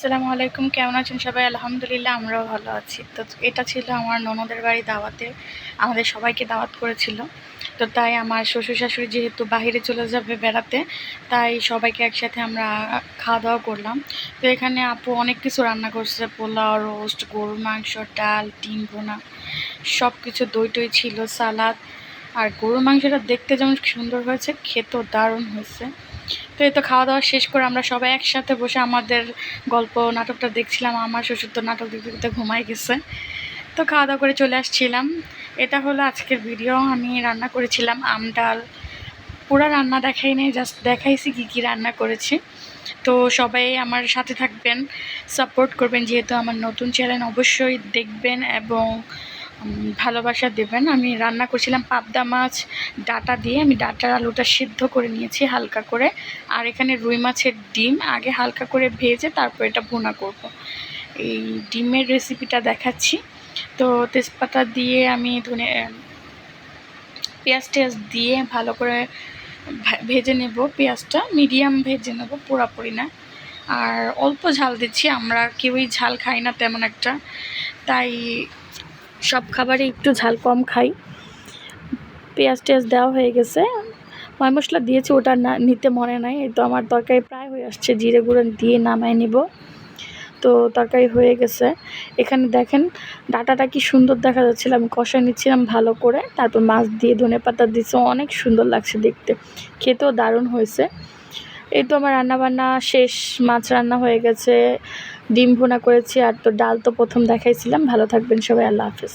আসসালামু আলাইকুম, কেমন আছেন সবাই? আলহামদুলিল্লাহ, আমরাও ভালো আছি। তো এটা ছিল আমার ননদের বাড়ি দাওয়াতে, আমাদের সবাইকে দাওয়াত করেছিল। তো তাই আমার শ্বশুর শাশুড়ি যেহেতু বাহিরে চলে যাবে বেড়াতে, তাই সবাইকে একসাথে আমরা খাওয়া দাওয়া করলাম। তো এখানে আপু অনেক কিছু রান্না করছে, পোলাও, রোস্ট, গরুর মাংস, ডাল, ডিম ভুনা, সব কিছু, দই টই ছিল, সালাদ। আর গরুর মাংসটা দেখতে যেমন সুন্দর হয়েছে, খেতেও দারুণ হয়েছে। তো এই তো খাওয়া দাওয়া শেষ করে আমরা সবাই একসাথে বসে আমাদের গল্প নাটকটা দেখছিলাম। আমার শ্বশুর তো নাটক দেখতে দেখতে ঘুমাই গেছে। তো খাওয়া দাওয়া করে চলে আসছিলাম। এটা হলো আজকের ভিডিও। আমি রান্না করেছিলাম আম ডাল। পুরো রান্না দেখাই নেই, জাস্ট দেখাইছি কী কী রান্না করেছি। তো সবাই আমার সাথে থাকবেন, সাপোর্ট করবেন, যেহেতু আমার নতুন চ্যানেল, অবশ্যই দেখবেন এবং ভালোবাসা দেবেন। আমি রান্না করছিলাম পাবদা মাছ ডাঁটা দিয়ে। আমি ডাঁটার আলুটা সিদ্ধ করে নিয়েছি হালকা করে। আর এখানে রুই মাছের ডিম আগে হালকা করে ভেজে তারপর এটা ভুনা করব। এই ডিমের রেসিপিটা দেখাচ্ছি। তো তেজপাতা দিয়ে আমি পেঁয়াজ টেয়াজ দিয়ে ভালো করে ভেজে নেব। পেঁয়াজটা মিডিয়াম ভেজে নেব, পুরোপুরি না। আর অল্প ঝাল দিচ্ছি, আমরা কেউই ঝাল খাই না তেমন একটা, তাই সব খাবারে একটু ঝাল কম খাই। পেঁয়াজ টেয়াজ দেওয়া হয়ে গেছে, ময় মশলা দিয়েছি, ওটা না নিতে মনে নাই। এই তো আমার তরকারি প্রায় হয়ে আসছে, জিরে গুঁড়ো দিয়ে নামাই নিব। তো তরকারি হয়ে গেছে। এখানে দেখেন ডাঁটাটা কি সুন্দর দেখা যাচ্ছিল, আমি কষায় নিচ্ছিলাম ভালো করে। তারপর মাছ দিয়ে ধনেপাতা দিচ্ছে, অনেক সুন্দর লাগছে দেখতে, খেতেও দারুণ হয়েছে। এই তো আমার রান্নাবান্না শেষ, মাছ রান্না হয়ে গেছে, ডিম ভুনা করেছি, আর তো ডাল তো প্রথম দেখাইছিলাম। ভালো থাকবেন সবাই, আল্লাহ হাফেজ।